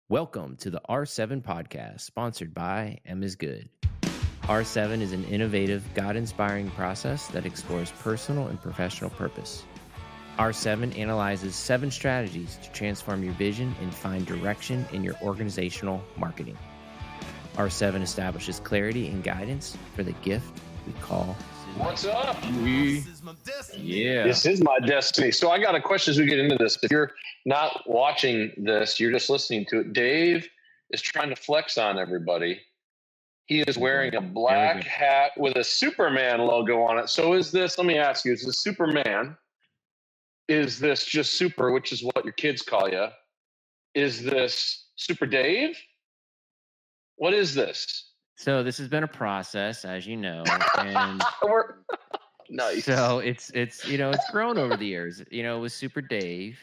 Welcome to the R7 podcast, sponsored by M is Good. R7 is an innovative, God-inspiring process that explores personal and professional purpose. R7 analyzes 7 strategies to transform your vision and find direction in your organizational marketing. R7 establishes clarity and guidance for the gift we call. What's up? Yeah. This is my destiny. So I got a question as we get into this. If you're not watching this, you're just listening to it. Dave is trying to flex on everybody. He is wearing a black hat with a Superman logo on it. So is this, let me ask you, is this Superman? Is this just Super, which is what your kids call you? Is this Super Dave? What is this? So this has been a process, as you know, and nice. So it's it's grown over the years. It was Super Dave,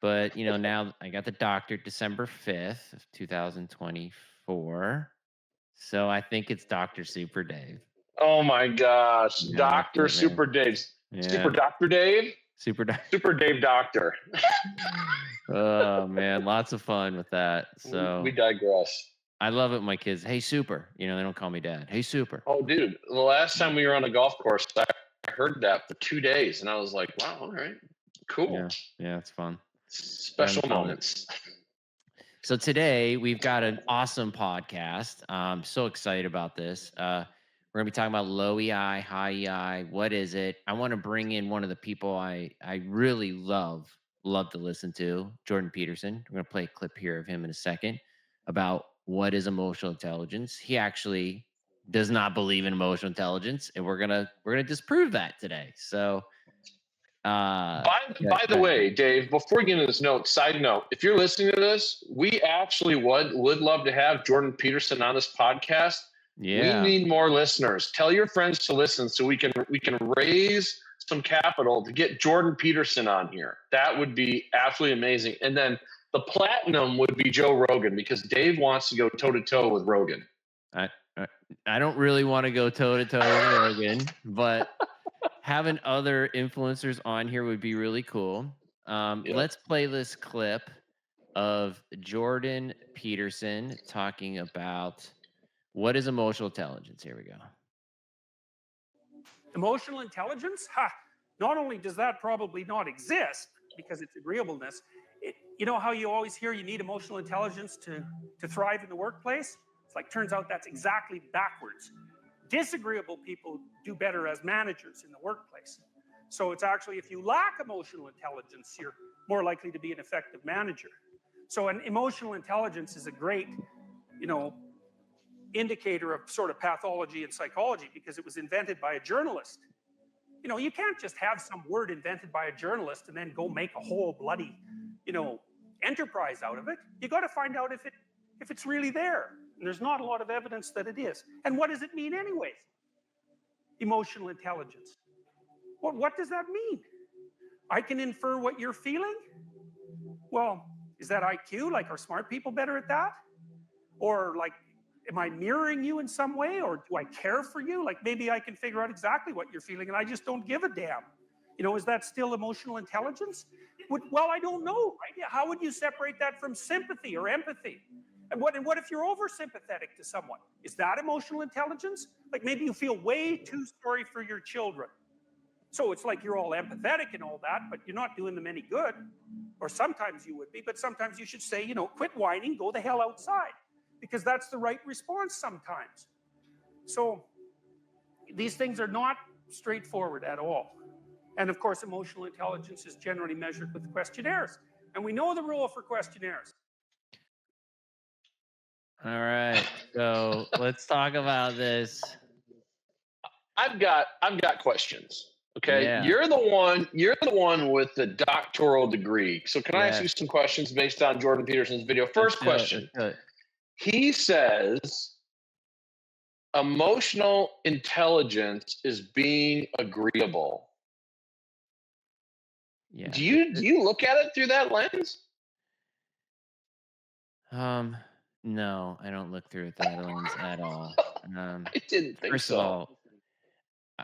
but now I got the doctor December 5th of 2024. So I think it's Dr. Super Dave. Oh my gosh, Yeah, Dr. Super Dave. Yeah. Super Dr. Dave? Super Dave Doctor. Oh man, lots of fun with that. So we digress. I love it, my kids. Hey, Super. They don't call me Dad. Hey, Super. Oh, dude. The last time we were on a golf course, I heard that for 2 days, and I was like, wow, all right. Cool. Yeah, it's fun. Special moments. So today we've got an awesome podcast. I'm so excited about this. We're going to be talking about low EI, high EI. What is it? I want to bring in one of the people I really love to listen to, Jordan Peterson. We're going to play a clip here of him in a second about what is emotional intelligence. He actually does not believe in emotional intelligence, and we're gonna disprove that today. So, by the way, Dave, before we get into this side note, if you're listening to this, we actually would love to have Jordan Peterson on this podcast. Yeah, we need more listeners. Tell your friends to listen so we can raise some capital to get Jordan Peterson on here. That would be absolutely amazing. And then the platinum would be Joe Rogan, because Dave wants to go toe-to-toe with Rogan. I don't really want to go toe-to-toe with Rogan, but having other influencers on here would be really cool. Let's play this clip of Jordan Peterson talking about what is emotional intelligence. Here we go. Emotional intelligence? Not only does that probably not exist because it's agreeableness, you know how you always hear you need emotional intelligence to thrive in the workplace? It's like, turns out that's exactly backwards. Disagreeable people do better as managers in the workplace. So it's actually, if you lack emotional intelligence, you're more likely to be an effective manager. So an emotional intelligence is a great, indicator of sort of pathology and psychology, because it was invented by a journalist. You can't just have some word invented by a journalist and then go make a whole bloody, enterprise out of it. You got to find out if it's really there. And there's not a lot of evidence that it is. And what does it mean anyways? Emotional intelligence. What does that mean? I can infer what you're feeling? Well, is that IQ? Like, are smart people better at that? Or like, am I mirroring you in some way? Or do I care for you? Like, maybe I can figure out exactly what you're feeling and I just don't give a damn. Is that still emotional intelligence? Well, I don't know, right? How would you separate that from sympathy or empathy? And what if you're over-sympathetic to someone? Is that emotional intelligence? Like, maybe you feel way too sorry for your children. So it's like you're all empathetic and all that, but you're not doing them any good. Or sometimes you would be, but sometimes you should say, quit whining, go the hell outside. Because that's the right response sometimes. So these things are not straightforward at all. And of course, emotional intelligence is generally measured with questionnaires. And we know the rule for questionnaires. All right, so let's talk about this. I've got questions. Okay, Yeah. You're the one with the doctoral degree. So can I ask you some questions based on Jordan Peterson's video? First question. He says emotional intelligence is being agreeable. Yeah. Do you look at it through that lens? No, I don't look through it that lens at all. I didn't think first so. Of all,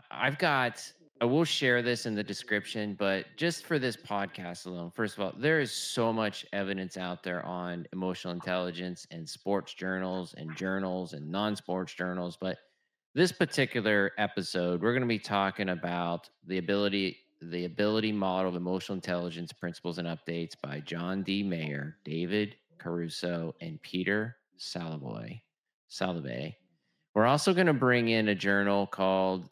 I've got I will share this in the description, but just for this podcast alone, first of all, there is so much evidence out there on emotional intelligence and sports journals and non-sports journals. But this particular episode, we're going to be talking about the ability model of emotional intelligence principles and updates by John D. Mayer, David Caruso, and Peter Salovey. We're also going to bring in a journal called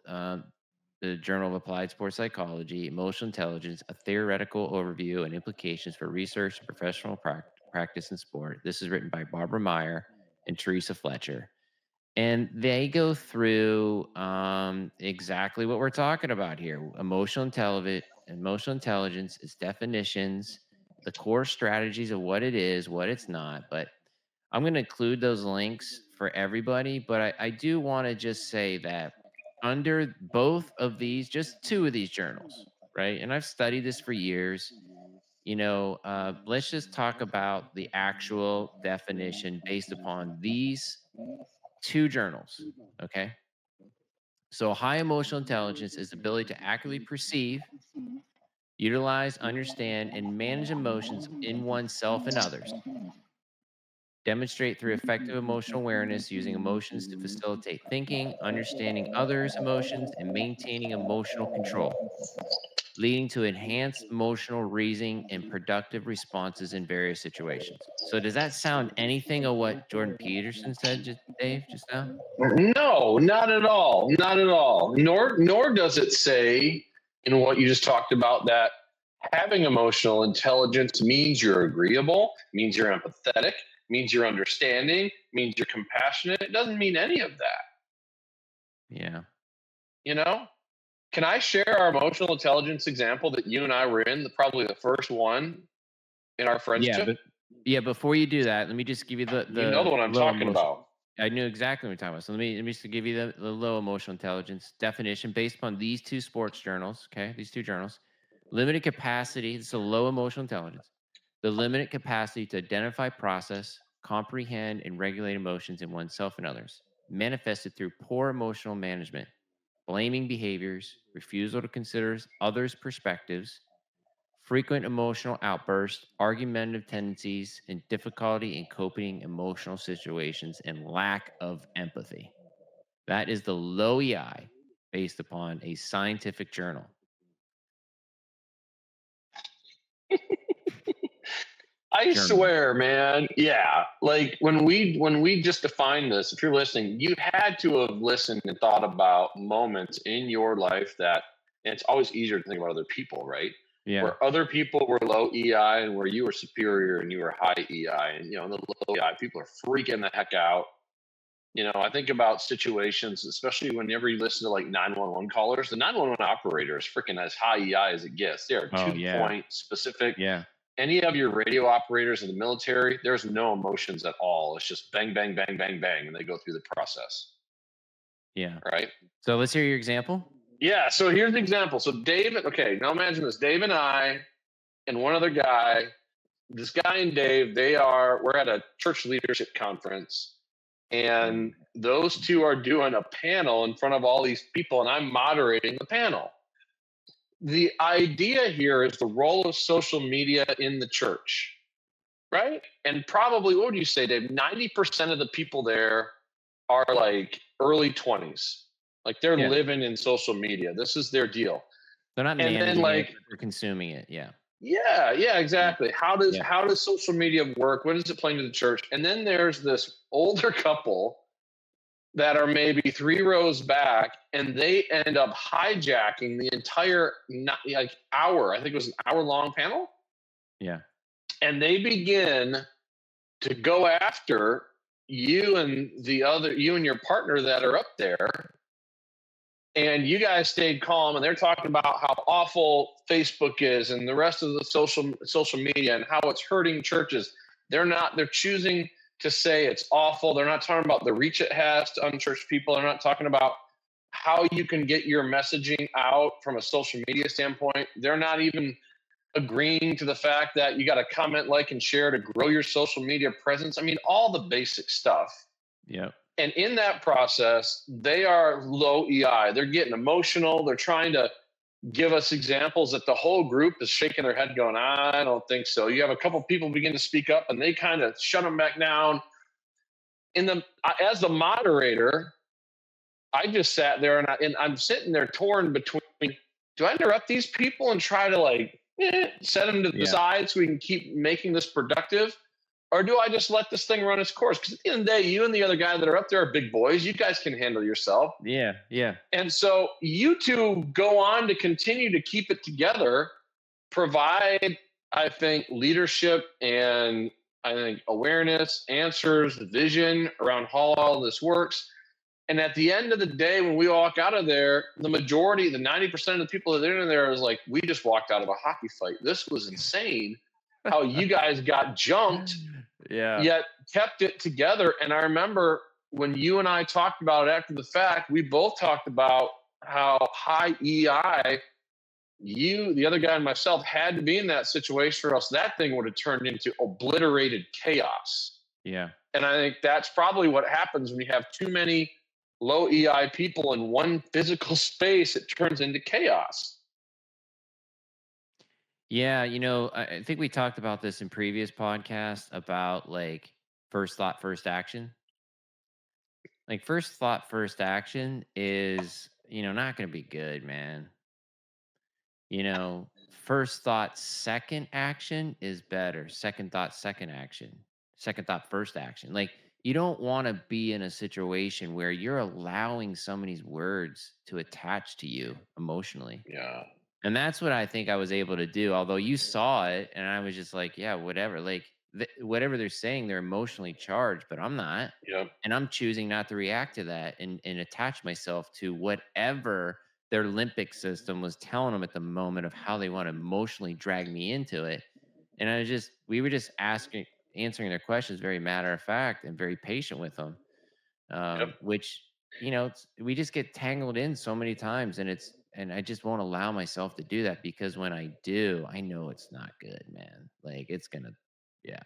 the Journal of Applied Sports Psychology, Emotional Intelligence, a theoretical overview and implications for research and professional practice in sport. This is written by Barbara Meyer and Teresa Fletcher. And they go through exactly what we're talking about here. Emotional intelligence, its definitions, the core strategies of what it is, what it's not. But I'm going to include those links for everybody. But I do want to just say that under both of these, just two of these journals, right? And I've studied this for years. Let's just talk about the actual definition based upon these two journals. Okay. So, high emotional intelligence is the ability to accurately perceive, utilize, understand, and manage emotions in oneself and others. Demonstrate through effective emotional awareness using emotions to facilitate thinking, understanding others' emotions, and maintaining emotional control, leading to enhanced emotional reasoning and productive responses in various situations. So, does that sound anything of what Jordan Peterson said, Dave, just now? No, not at all. Not at all. Nor does it say in what you just talked about that having emotional intelligence means you're agreeable, means you're empathetic, means you're understanding, means you're compassionate. It doesn't mean any of that. Yeah. You know? Can I share our emotional intelligence example that you and I were in, probably the first one in our friendship? Yeah, before you do that, let me just give you the You know the one I'm low talking emotion. about. I knew exactly what you're talking about. So let me just give you the low emotional intelligence definition based upon these two sports journals. Okay, these two journals. Limited capacity. This is a low emotional intelligence. The limited capacity to identify, process, comprehend, and regulate emotions in oneself and others, manifested through poor emotional management, blaming behaviors, refusal to consider others' perspectives, frequent emotional outbursts, argumentative tendencies, and difficulty in coping emotional situations, and lack of empathy. That is the low EI based upon a scientific journal. I swear, man. Yeah. Like when we just defined this, if you're listening, you had to have listened and thought about moments in your life that, and it's always easier to think about other people, right? Yeah. Where other people were low EI and where you were superior and you were high EI. And the low EI people are freaking the heck out. I think about situations, especially whenever you listen to like 911 callers, the 911 operator is freaking as high EI as it gets. They are Oh, to the yeah. point, specific. Yeah. Any of your radio operators in the military, there's no emotions at all. It's just bang, bang, bang, bang, bang, and they go through the process. Yeah. Right. So let's hear your example. Yeah. So here's an example. So David, okay, now imagine this. Dave and I and one other guy, this guy and Dave, we're at a church leadership conference, and those two are doing a panel in front of all these people, and I'm moderating the panel. The idea here is the role of social media in the church, right? And probably, what would you say, Dave? 90% of the people there are like early 20s. Like they're living in social media. This is their deal. They're not managing it, they're consuming it. Yeah. Yeah, exactly. How does social media work? What does it play into the church? And then there's this older couple that are maybe 3 rows back, and they end up hijacking the entire hour. I think it was an hour-long panel. Yeah. And they begin to go after you and your partner that are up there. And you guys stayed calm, and they're talking about how awful Facebook is and the rest of the social media and how it's hurting churches. They're choosing to say it's awful. They're not talking about the reach it has to unchurched people. They're not talking about how you can get your messaging out from a social media standpoint. They're not even agreeing to the fact that you got to comment, like, and share to grow your social media presence. I mean, all the basic stuff. Yeah. And in that process, they are low EI. They're getting emotional. They're trying to give us examples that the whole group is shaking their head going, I don't think so. You have a couple people begin to speak up and they kind of shut them back down. As the moderator, I just sat there and I'm sitting there torn between, do I interrupt these people and try to like set them to the side so we can keep making this productive? Or do I just let this thing run its course? Because at the end of the day, you and the other guy that are up there are big boys. You guys can handle yourself. Yeah. Yeah. And so you two go on to continue to keep it together, provide, I think, leadership and I think awareness, answers, vision around how all this works. And at the end of the day, when we walk out of there, the majority, the 90% of the people that are in there is like, we just walked out of a hockey fight. This was insane how you guys got jumped, yet kept it together. And I remember when you and I talked about it after the fact, we both talked about how high EI you, the other guy, and myself had to be in that situation, or else that thing would have turned into obliterated chaos. Yeah. And I think that's probably what happens when you have too many low EI people in one physical space. It turns into chaos. Yeah, I think we talked about this in previous podcasts about like first thought, first action. Like first thought, first action is, not going to be good, man. First thought, second action is better. Second thought, second action. Second thought, first action. Like you don't want to be in a situation where you're allowing somebody's words to attach to you emotionally. Yeah. And that's what I think I was able to do. Although you saw it, and I was just like, yeah, whatever. Like whatever they're saying, they're emotionally charged, but I'm not. Yep. And I'm choosing not to react to that and attach myself to whatever their limbic system was telling them at the moment of how they want to emotionally drag me into it. And we were just answering their questions very matter of fact and very patient with them, Yep. which we just get tangled in so many times, and I just won't allow myself to do that because when I do, I know it's not good, man. Like it's gonna, yeah,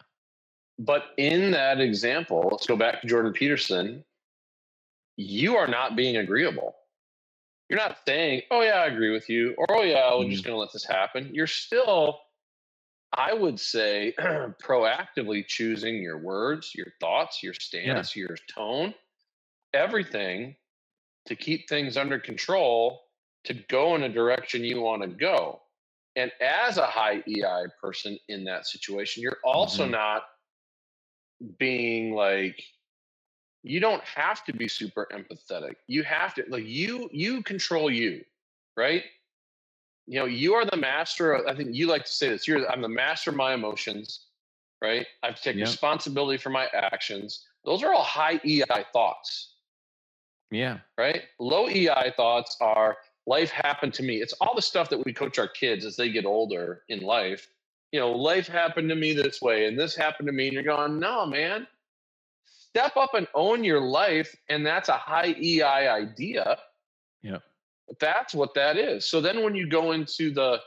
But in that example, let's go back to Jordan Peterson. You are not being agreeable. You're not saying, oh, yeah, I agree with you, or oh, yeah, we're just Mhm. going to let this happen. You're still, I would say, proactively choosing your words, your thoughts, your Yeah, stance, your tone, everything to keep things under control to go in a direction you want to go. And as a high EI person in that situation, you're also hmm, not being like, you don't have to be super empathetic. You have to like you control you, right? You are the master of, I think you like to say this, I'm the master of my emotions, right? I have to take yeah, responsibility for my actions. Those are all high EI thoughts, yeah, right? Low EI thoughts are life happened to me. It's all the stuff that we coach our kids as they get older in life. Life happened to me this way and this happened to me. And you're going, no, man, step up and own your life. And that's a high EI idea. yeah, That's what that is. So then when you go into the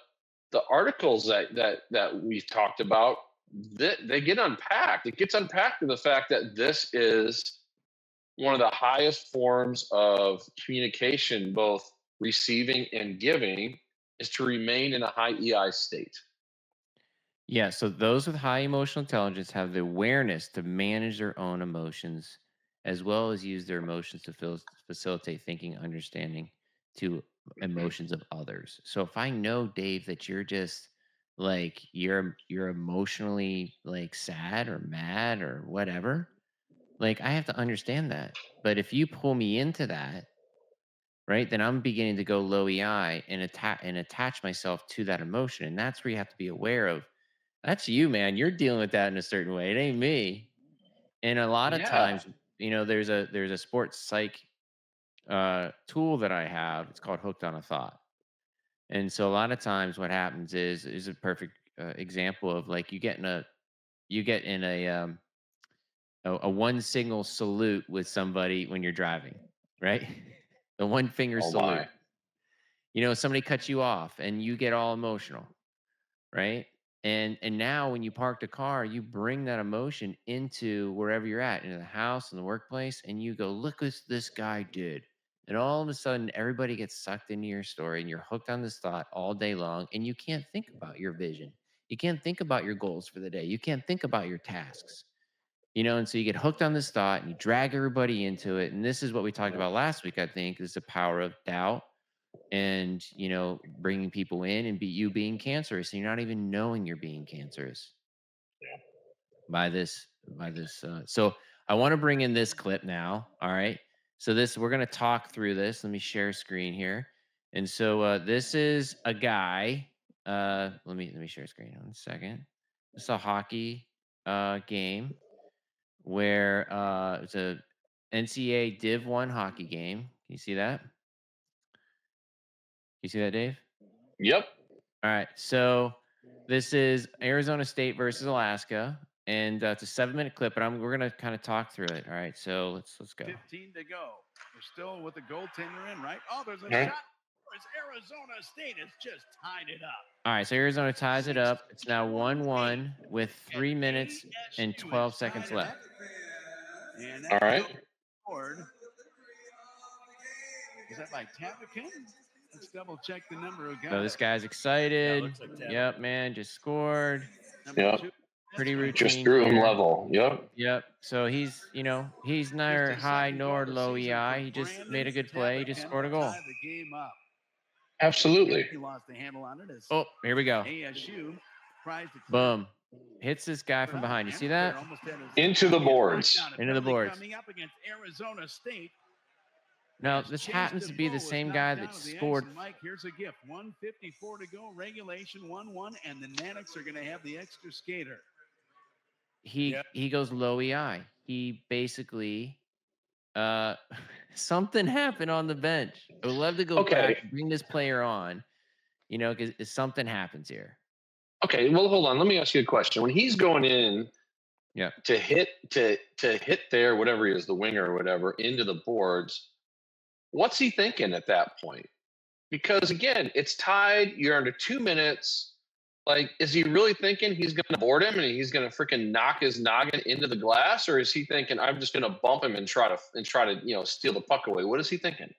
articles that we've talked about, they get unpacked. It gets unpacked to the fact that this is one of the highest forms of communication, both receiving and giving, is to remain in a high EI state. yeah. So those with high emotional intelligence have the awareness to manage their own emotions, as well as use their emotions to facilitate thinking, understanding to Mhm. emotions of others. So if I know, Dave, that you're just like you're emotionally like sad or mad or whatever, like I have to understand that. But if you pull me into that, right, then I'm beginning to go low EI and attach myself to that emotion. And that's where you have to be aware of that's you, man. You're dealing with that in a certain way. It ain't me. And a lot of Yeah. times, there's a sports psych tool that I have. It's called Hooked on a Thought. And so a lot of times, what happens is a perfect example of like you get in a one signal salute with somebody when you're driving, right? The one finger Oh salute. my. Somebody cuts you off and you get all emotional, right? And now when you park the car, you bring that emotion into wherever you're at, into the house, in the workplace, and you go, look what this guy did. And all of a sudden, everybody gets sucked into your story and you're hooked on this thought all day long. And you can't think about your vision. You can't think about your goals for the day. You can't think about your tasks. And so you get hooked on this thought and you drag everybody into it. And this is what we talked about last week, I think, is the power of doubt and, bringing people in and you being cancerous. And you're not even knowing you're being cancerous by this. So I want to bring in this clip now. All right. So we're going to talk through this. Let me share screen here. And so this is a guy. Let me share screen 1 second. It's a hockey game where it's a NCAA Div 1 hockey game. Can you see that? You see that, Dave? Yep. All right. So this is Arizona State versus Alaska, and it's a 7-minute clip, but we're gonna kind of talk through it. All right. So let's go. 15 to go. We're still with the goaltender in, right? Oh, there's a shot. Arizona State has just tied it up. All right. So Arizona ties it up. It's now 1-1 with 3 minutes and 12 seconds left. And all right. Is that by Tabakin? Let's double check the number of guys. So this guy's excited. Yep, man, just scored. Yep. Pretty routine. Just threw him level. Yep. So he's neither high nor low EI. He just made a good play. He just scored a goal. Absolutely. He lost the handle on it. Oh, here we go. ASU tries to boom. Hits this guy from behind. You see that? Into the boards. Into the boards. Coming up against Arizona State. Now, this happens to be the same guy that scored. Mike, here's a gift. 1:54 to go. Regulation 1-1, and the Natics are going to have the extra skater. He goes low EI. He basically something happened on the bench. I would love to go back and bring this player on, because something happens here. Okay, well, hold on. Let me ask you a question. When he's going in to hit there, whatever he is, the winger or whatever, into the boards, what's he thinking at that point? Because, again, it's tied. You're under 2 minutes. Like, is he really thinking he's going to board him and he's going to freaking knock his noggin into the glass? Or is he thinking, I'm just going to bump him and try to steal the puck away? What is he thinking?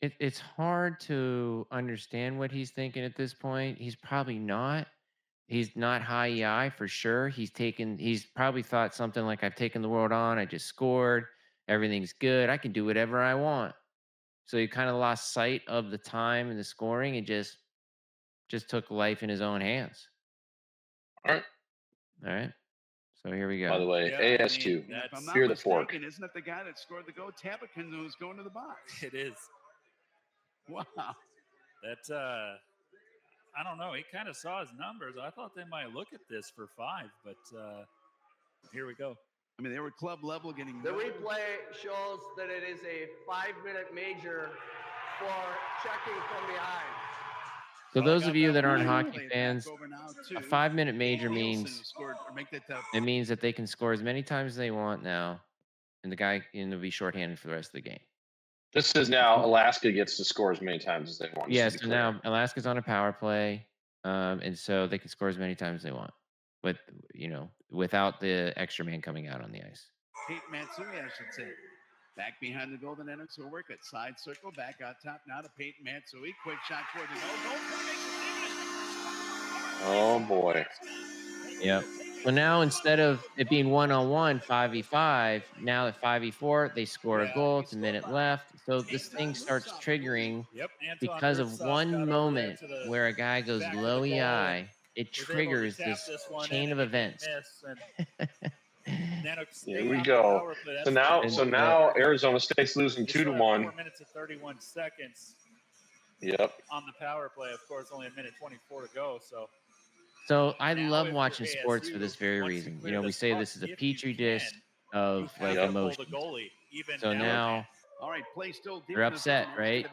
It's hard to understand what he's thinking at this point. He's probably not. He's not high EI for sure. He's probably thought something like, I've taken the world on. I just scored. Everything's good. I can do whatever I want. So he kind of lost sight of the time and the scoring and just took life in his own hands. All right. So here we go. By the way, ASQ. If I'm not Fear the mistaken, fork. isn't it the guy that scored the goal? Tabakin, who's going to the box. It is. Wow. That I don't know. He kind of saw his numbers. I thought they might look at this for 5, but here we go. I mean, they were club level getting. The replay shows that it is a 5-minute major for checking from behind. So those of you that aren't hockey fans, a 5-minute major means that they can score as many times as they want now, and the guy will be shorthanded for the rest of the game. This is now Alaska gets to score as many times as they want. Yeah, so now Alaska's on a power play, and so they can score as many times as they want, without the extra man coming out on the ice. Pete Matsui, I should say. Back behind the goal, the Natics will work it. Side circle, back out top now to Peyton Matsui. Quick shot toward the goal. Oh, boy. Yep. So now instead of it being 1-on-1, 5v5, now at 5v4, they score a goal. It's a minute left. So this thing starts triggering because of one moment where a guy goes low EI. It triggers this chain of events. Here we go. So now Arizona State's losing 2-1. 4 minutes and 31 seconds. Yep. On the power play, of course, only 1:24 to go. So I love watching sports for this very reason. We say this is a petri dish of emotions. So now they're upset, right?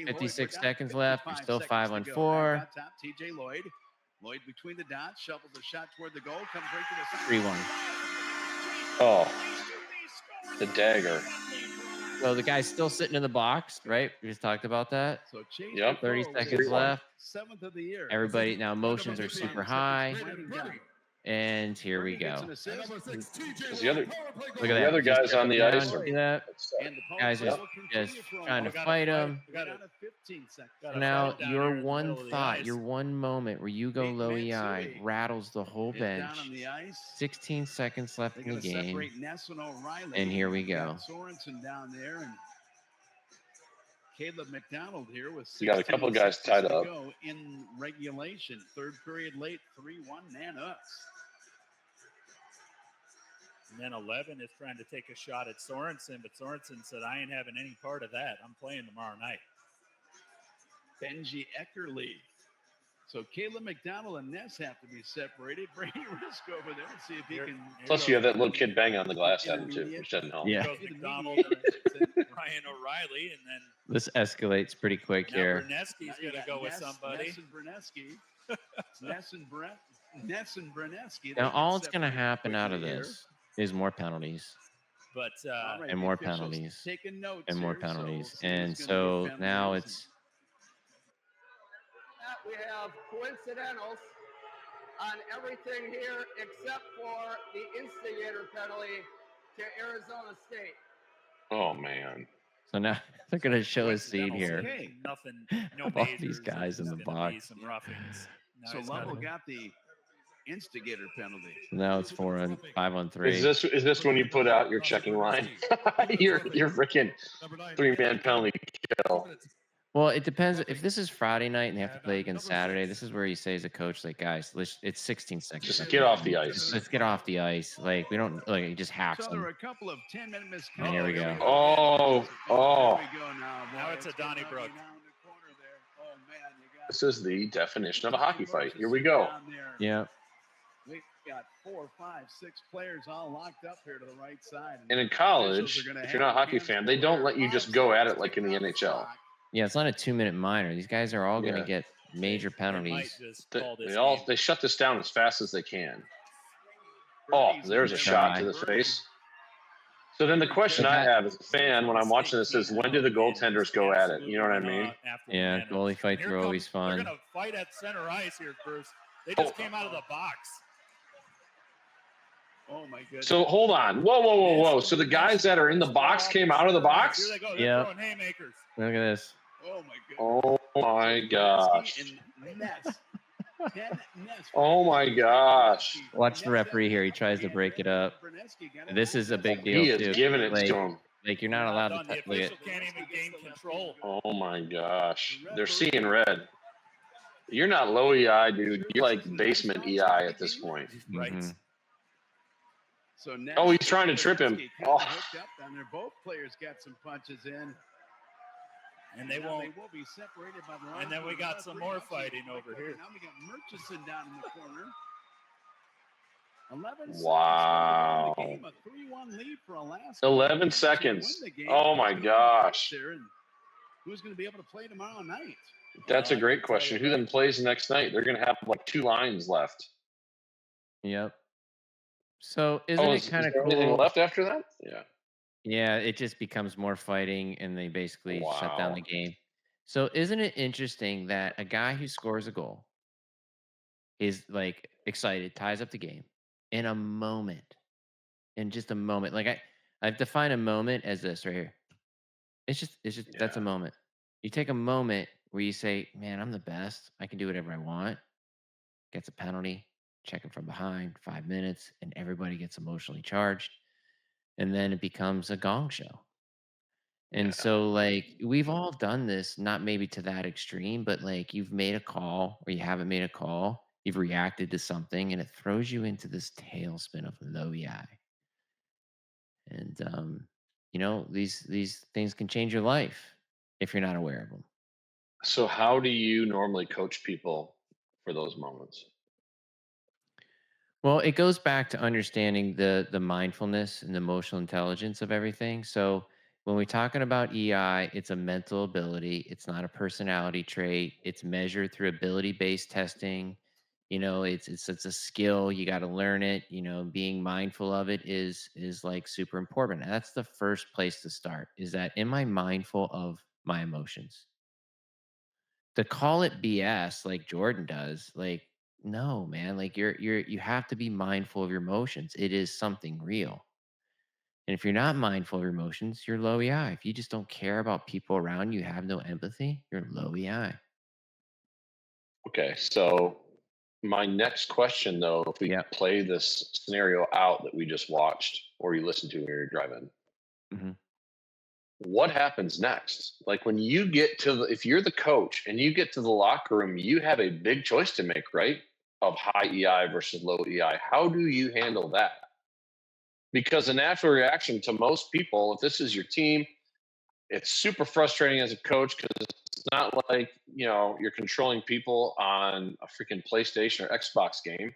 56 seconds left. We're still 5-on-4. TJ Lloyd between the dots, shovels a shot toward the goal, comes right to the 3-1. Oh, the dagger. So the guy's still sitting in the box, right? We just talked about that. So yep. 30 seconds left. 7th of the year. Everybody now emotions are super high. And here we Bernie gets go. an assist. Because the other Look at the that. other Just guys on the down, ice are see that? And the power Guys play just, will continue just for a trying to moment. fight him. We're down to 15 seconds. Gotta Now, fight down your here in the one middle of the thought, ice. your one moment where you go Pete low Matsui EI rattles the whole is down bench. on the ice. 16 seconds left They're in the going to game. separate Ness and O'Reilly. And here we We've got go. Sorensen down there and Caleb McDonald here with 16 You got a couple of guys tied to up. go in regulation. Third period late, 3-1 Nanucks. And then 11 is trying to take a shot at Sorensen, but Sorensen said, I ain't having any part of that. I'm playing tomorrow night. Benji Eckerly. So Caleb McDonald and Ness have to be separated. Brady Risk over there and see if he can. Plus, you have that little kid banging on the glass at him too, which doesn't help. Yeah. Goes McDonald, Ryan O'Reilly, and then This escalates pretty quick now here. Berneski's going to go with somebody. Ness and Berneski. Ness and Berneski. Now, all that's going to happen out of this is more penalties. But And more penalties. Taking notes And more here, so penalties. we'll see And who's gonna so get now penalties. it's We have coincidentals on everything here except for the instigator penalty to Arizona State. Oh man. so now they're going to show a scene here Okay. nothing, no of all majors. these guys in There's the gonna be box. some roughings. Now So he's Lovell gotta- got the instigator penalty. Now it's 5-on-3. Is this when you put out your checking line? your freaking 3-man penalty kill. Well, it depends. If this is Friday night and they have to play again Saturday, this is where you say as a coach, like, guys, it's 16 seconds. Just get off the ice. Let's get off the ice. Like, we don't, like, it just hacks So there were them. a couple of 10-minute miscues. And here we go. Oh. Here we go now. Now boy. it's a getting ugly Donnybrook. now in the corner there. Oh, man, you got This is the definition of a hockey fight. Here we go. down there. Yeah. We got 4, 5, 6 players all locked up here to the right side. And in college, if you're not a hockey fan, they don't let you just go at it like in the NHL. Yeah, it's not a 2-minute minor. These guys are all going to Yeah. get major They might penalties. just call this They game. they shut this down as fast as they can. Oh, there's a shot to the face. So then the question I have as a fan when I'm watching this is, when do the goaltenders go at it? You know what I mean? Yeah, goalie fights Here are always They're fun. going to fight at center ice here, Bruce. They just came out of the box. Oh, my goodness. So hold on. Whoa. So the guys that are in the box came out of the box? Here they go. They're Yeah. throwing haymakers. Look at this. Oh, my goodness. Oh my gosh. And Ness. Ken Ness. Oh my gosh. Watch the referee here. He tries to break it up. This is a big deal, He is too. giving it Like, to him. like you're not allowed to Done. The touch. Look at official can't even gain control. Oh my gosh. They're seeing red. You're not low EI, dude. You're like basement EI at this point. Right. Mhm. So Ness Oh, he's trying to trip him. kinda Oh. hooked up down there. Both players got some punches in. And they Now won't. will be separated by the line. And then we got some more fighting over here. Now we got Murchison down in the corner. 11 Wow. seconds to go in the game. A 3-1 lead for Alaska. 11 They seconds. win the game. Oh my Who's gonna gosh. be there and who's going to be able to play tomorrow night? That's a great question. Who then plays next night? They're going to have like 2 lines left. Yep. So isn't Oh, it kind of there anything cool? left after that? Yeah. Yeah, it just becomes more fighting, and they basically shut down Wow. the game. So isn't it interesting that a guy who scores a goal is like excited, ties up the game in a moment, in just a moment. Like I've defined a moment as this right here. It's just that's a Yeah. moment. You take a moment where you say, "Man, I'm the best. I can do whatever I want." Gets a penalty, check it from behind, 5 minutes, and everybody gets emotionally charged, and then it becomes a gong show. And Yeah. so, like, we've all done this, not maybe to that extreme, but like you've made a call or you haven't made a call, you've reacted to something, and it throws you into this tailspin of low EI. And these things can change your life if you're not aware of them. So how do you normally coach people for those moments? Well, it goes back to understanding the mindfulness and the emotional intelligence of everything. So when we're talking about EI, it's a mental ability. It's not a personality trait. It's measured through ability-based testing. It's a skill. You got to learn it. Being mindful of it is like super important. And that's the first place to start. Is that am I mindful of my emotions? To call it BS like Jordan does, like no, man. Like you have to be mindful of your emotions. It is something real. And if you're not mindful of your emotions, you're low EI. If you just don't care about people around you, have no empathy, you're low EI. Okay, so my next question, though, if we Yeah. play this scenario out that we just watched or you listened to when you're driving, Hmm. what happens next? Like when you get to if you're the coach and you get to the locker room, you have a big choice to make, right? Of high EI versus low EI. How do you handle that? Because the natural reaction to most people, if this is your team, it's super frustrating as a coach because it's not like, you're controlling people on a freaking PlayStation or Xbox game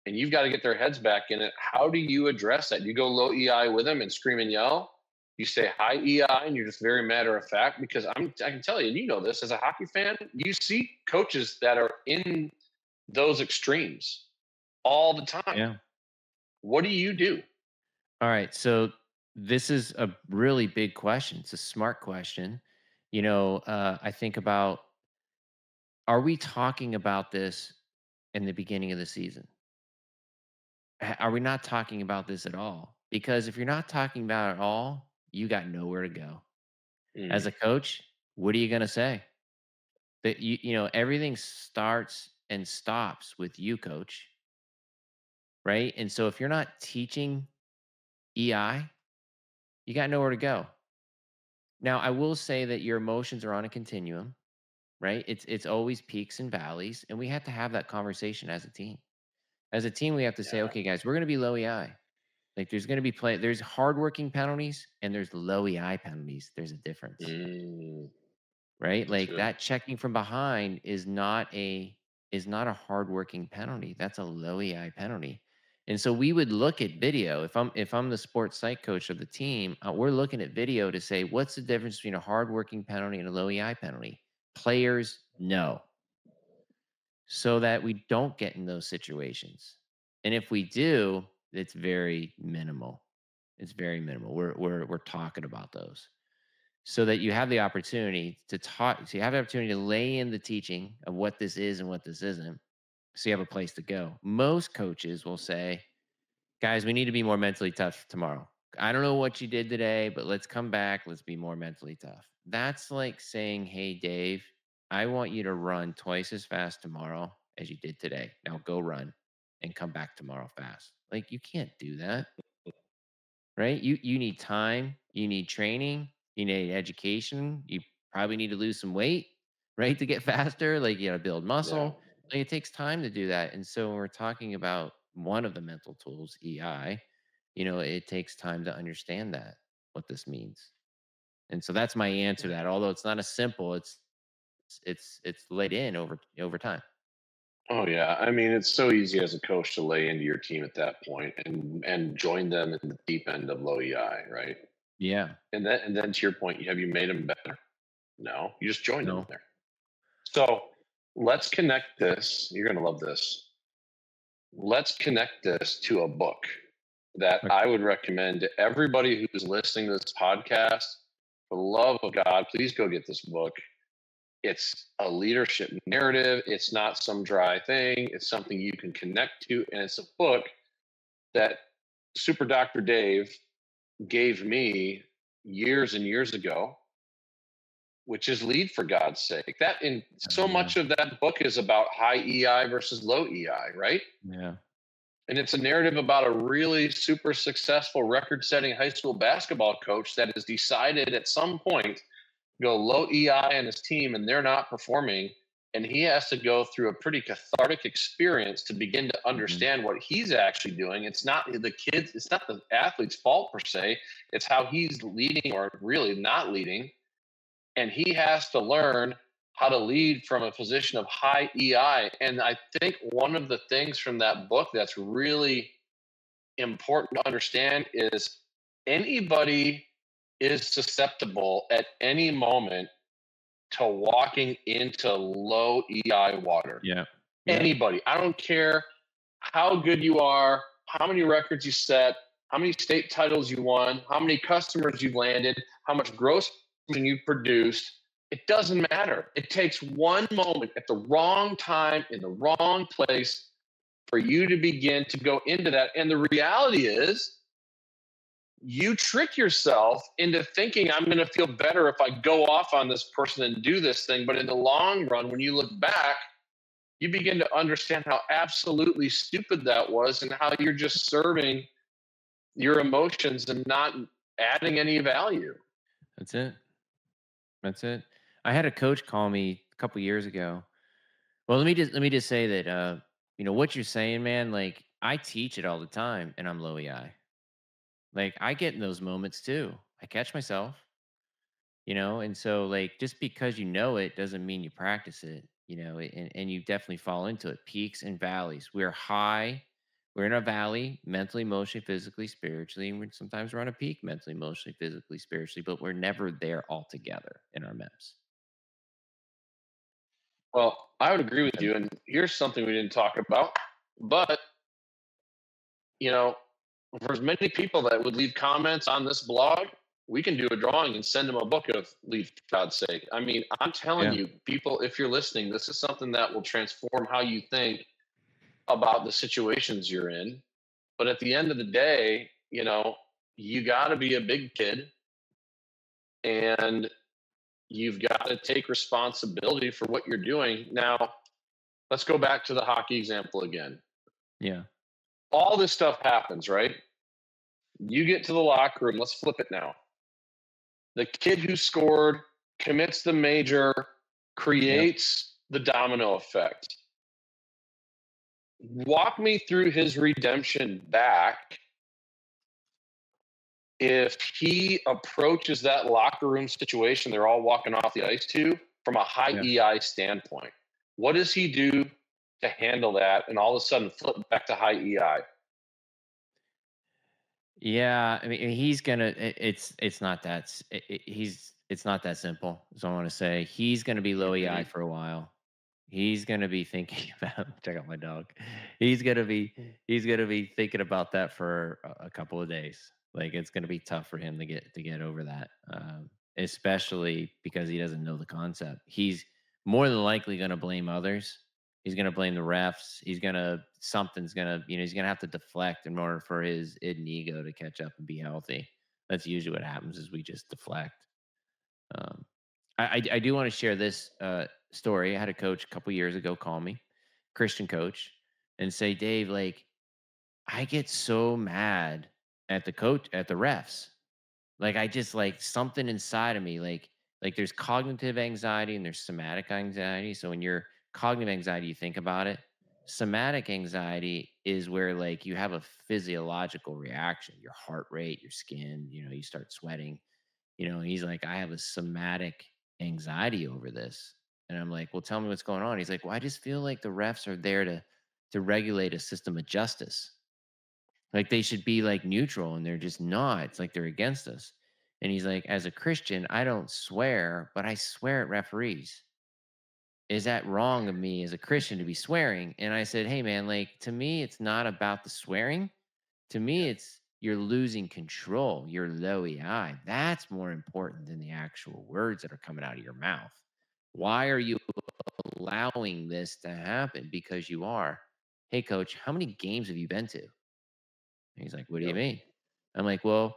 and you've got to get their heads back in it. How do you address that? You go low EI with them and scream and yell. You say high EI and you're just very matter of fact, because I can tell you, and you know this as a hockey fan, you see coaches that are in those extremes all the time. Yeah. What do you do? All right. So this is a really big question. It's a smart question. I think about, are we talking about this in the beginning of the season? Are we not talking about this at all? Because if you're not talking about it at all, you got nowhere to go. As Mm, a coach, what are you going to say? That everything starts and stops with you, coach, right? And so if you're not teaching EI, you got nowhere to go. Now, I will say that your emotions are on a continuum, right? It's always peaks and valleys, and we have to have that conversation as a team. As a team, we have to say, yeah. okay, guys, we're going to be low EI. Like there's going to be there's hardworking penalties and there's low EI penalties. There's a difference, Mm, right? that's Like good. that checking from behind is not a hardworking penalty. That's a low EI penalty. And so we would look at video. If I'm the sports psych coach of the team, we're looking at video to say what's the difference between a hardworking penalty and a low EI penalty. Players know, so that we don't get in those situations. And if we do, it's very minimal. It's very minimal. We're talking about those so that you have the opportunity to talk. So you have the opportunity to lay in the teaching of what this is and what this isn't. So you have a place to go. Most coaches will say, guys, we need to be more mentally tough tomorrow. I don't know what you did today, but let's come back. Let's be more mentally tough. That's like saying, hey, Dave, I want you to run twice as fast tomorrow as you did today. Now go run and come back tomorrow fast. Like you can't do that, right? You need time, you need training, you need education. You probably need to lose some weight, right, to get faster. Like you got to build Yeah. muscle. Like it takes time to do that. And so when we're talking about one of the mental tools, EI, it takes time to understand that what this means. And so that's my answer to that. Although it's not as simple, it's laid in over time. Oh yeah. I mean, it's so easy as a coach to lay into your team at that point and join them in the deep end of low EI, right? Yeah. And then to your point, have you made them better? No, you just joined them No. there. So let's connect this. You're going to love this. Let's connect this to a book that Okay. I would recommend to everybody who's listening to this podcast. For the love of God, please go get this book. It's a leadership narrative. It's not some dry thing. It's something you can connect to. And it's a book that Super Dr. Dave gave me years and years ago, which is Lead for God's Sake. That in so Yeah. much of that book is about high EI versus low EI, right? Yeah. And it's a narrative about a really super successful record-setting high school basketball coach that has decided at some point to go low EI on his team and they're not performing. And he has to go through a pretty cathartic experience to begin to Hmm. understand what he's actually doing. It's not the kids, it's not the athlete's fault per se. It's how he's leading or really not leading. And he has to learn how to lead from a position of high EI. And I think one of the things from that book that's really important to understand is anybody is susceptible at any moment to walking into low EI water. Yeah. Yeah. Anybody. I don't care how good you are, how many records you set, how many state titles you won, how many customers you've landed, how much gross you've produced. It doesn't matter. It takes one moment at the wrong time in the wrong place for you to begin to go into that. And the reality is, you trick yourself into thinking I'm going to feel better if I go off on this person and do this thing. But in the long run, when you look back, you begin to understand how absolutely stupid that was and how you're just serving your emotions and not adding any value. That's it. That's it. I had a coach call me a couple years ago. Well, let me just say that what you're saying, man, like I teach it all the time and I'm low EI. Like I get in those moments too. I catch myself, and so like just because you know it doesn't mean you practice it, and you definitely fall into it. Peaks and valleys. We're in a valley, mentally, emotionally, physically, spiritually, and sometimes we're on a peak mentally, emotionally, physically, spiritually, but we're never there all together in our MEMS. Well, I would agree with you. And here's something we didn't talk about, but you know, for as many people that would leave comments on this blog, we can do a drawing and send them a book of Lead for God's sake. I mean, I'm telling Yeah. you, people, if you're listening, this is something that will transform how you think about the situations you're in. But at the end of the day, you got to be a big kid and you've got to take responsibility for what you're doing. Now, let's go back to the hockey example again. Yeah. All this stuff happens, right? You get to the locker room. Let's flip it now. The kid who scored commits the major, creates the domino effect. Walk me through his redemption back if he approaches that locker room situation they're all walking off the ice to from a high EI standpoint. What does he do to handle that and all of a sudden flip back to high EI? Yeah, I mean, he's gonna. It's not that. It's not that simple. So I want to say he's gonna be low EI for a while. He's gonna be thinking about. Check out my dog. He's gonna be. He's gonna be thinking about that for a couple of days. Like it's gonna be tough for him to get over that, especially because he doesn't know the concept. He's more than likely gonna blame others. He's gonna blame the refs. Something's gonna, he's gonna have to deflect in order for his id and ego to catch up and be healthy. That's usually what happens is we just deflect. Um, I do want to share this story. I had a coach a couple years ago call me, Christian coach, and say, Dave, like I get so mad at the refs. Like I just like something inside of me, like there's cognitive anxiety and there's somatic anxiety. So when you're cognitive anxiety, you think about it. Somatic anxiety is where like you have a physiological reaction, your heart rate, your skin, you start sweating. And he's like, I have a somatic anxiety over this. And I'm like, well, tell me what's going on. He's like, well, I just feel like the refs are there to regulate a system of justice. Like they should be like neutral and they're just not. It's like they're against us. And he's like, as a Christian, I don't swear, but I swear at referees. Is that wrong of me as a Christian to be swearing? And I said, hey man, like to me, it's not about the swearing. To me, it's you're losing control. You're low EI. That's more important than the actual words that are coming out of your mouth. Why are you allowing this to happen? Because you are. Hey, coach, how many games have you been to? And he's like, what do you mean? I'm like, well,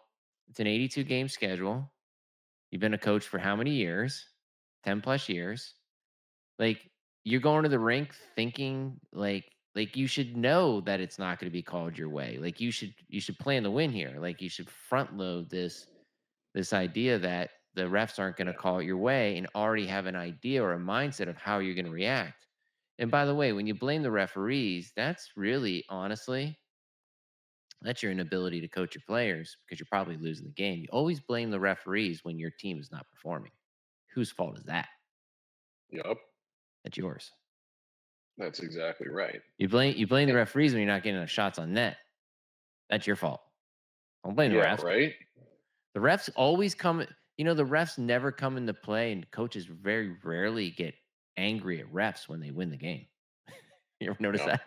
it's an 82 game schedule. You've been a coach for how many years? 10 plus years. Like you're going to the rink thinking like you should know that it's not going to be called your way. Like you should plan to win here. Like you should front load this idea that the refs aren't going to call it your way and already have an idea or a mindset of how you're going to react. And by the way, when you blame the referees, that's really honestly that's your inability to coach your players because you're probably losing the game. You always blame the referees when your team is not performing. Whose fault is that? Yep, That's yours. that's exactly right. You blame the referees when you're not getting enough shots on net. That's your fault. Don't blame the Yeah, refs. right. The refs always come. The refs never come into play, and coaches very rarely get angry at refs when they win the game. You ever notice No. that?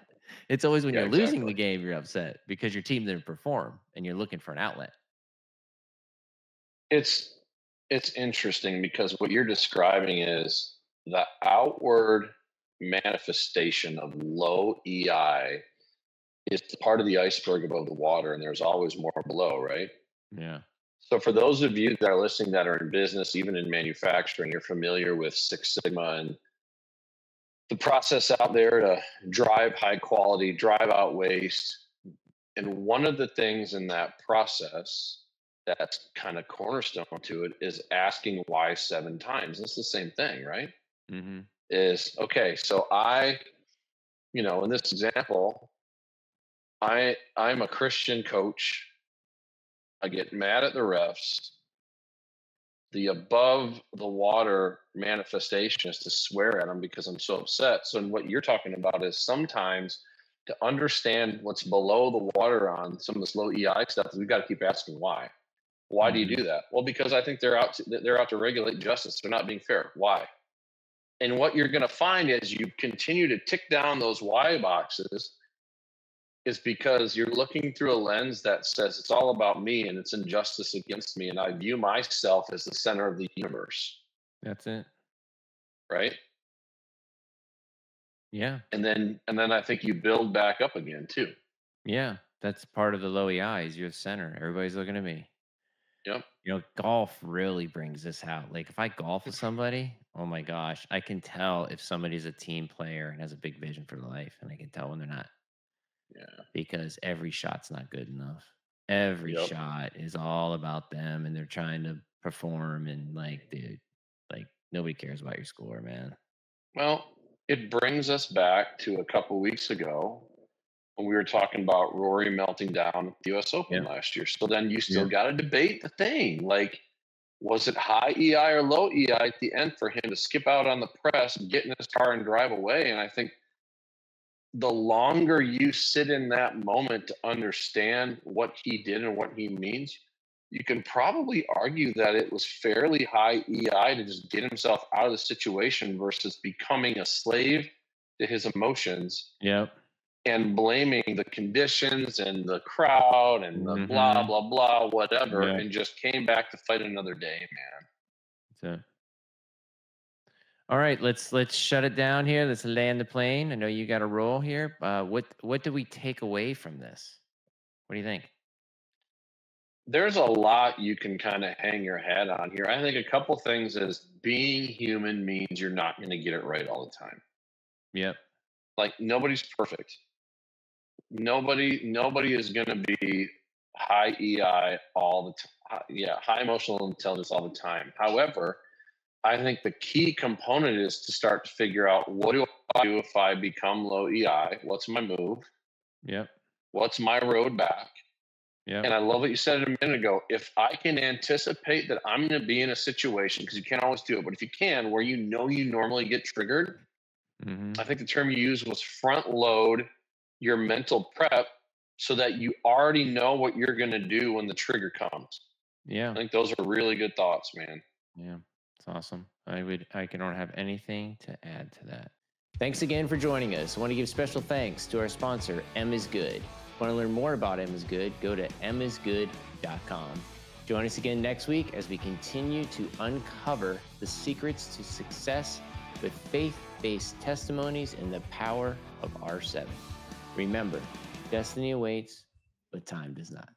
It's always when Yeah, you're losing exactly. the game you're upset because your team didn't perform and you're looking for an outlet. It's It's interesting because what you're describing is the outward manifestation of low EI is part of the iceberg above the water, and there's always more below, right? Yeah. So, for those of you that are listening that are in business, even in manufacturing, you're familiar with Six Sigma and the process out there to drive high quality, drive out waste. And one of the things in that process that's kind of cornerstone to it is asking why 7 times. It's the same thing, right? Mm-hmm. Is okay, so in this example, I'm a Christian coach. I get mad at the refs. The above the water manifestation is to swear at them because I'm so upset. So what you're talking about is sometimes to understand what's below the water on some of this low EI stuff, we've got to keep asking why. Why do you do that? Well, because I think they're out to regulate justice. They're not being fair. Why? And what you're going to find is you continue to tick down those why boxes is because you're looking through a lens that says it's all about me and it's injustice against me. And I view myself as the center of the universe. That's it. Right. Yeah. And then I think you build back up again too. Yeah. That's part of the low EI is you're the center. Everybody's looking at me. Yep. Golf really brings this out. Like if I golf with somebody, oh my gosh, I can tell if somebody's a team player and has a big vision for life, and I can tell when they're not. Yeah. Because every shot's not good enough. Every shot is all about them, and they're trying to perform. And dude, nobody cares about your score, man. Well, it brings us back to a couple weeks ago when we were talking about Rory melting down at the US Open last year. So then you still got to debate the thing. Like, was it high EI or low EI at the end for him to skip out on the press, get in his car and drive away? And I think the longer you sit in that moment to understand what he did and what he means, you can probably argue that it was fairly high EI to just get himself out of the situation versus becoming a slave to his emotions. Yep. And blaming the conditions and the crowd and the blah, blah, blah, whatever, and just came back to fight another day, man. That's it. All right, let's shut it down here. Let's land the plane. I know you got a roll here. What do we take away from this? What do you think? There's a lot you can kind of hang your hat on here. I think a couple things is being human means you're not going to get it right all the time. Yep. Like nobody's perfect. Nobody is going to be high EI all the time. Yeah, high emotional intelligence all the time. However, I think the key component is to start to figure out what do I do if I become low EI? What's my move? Yep. What's my road back? Yeah. And I love what you said a minute ago. If I can anticipate that I'm going to be in a situation, because you can't always do it, but if you can, where you normally get triggered, I think the term you used was front load your mental prep so that you already know what you're going to do when the trigger comes. Yeah. I think those are really good thoughts, man. Yeah. It's awesome. I don't have anything to add to that. Thanks again for joining us. I want to give special thanks to our sponsor, M is Good. Want to learn more about M is Good? Go to misgood.com. Join us again next week as we continue to uncover the secrets to success with faith-based testimonies and the power of R7. Remember, destiny awaits, but time does not.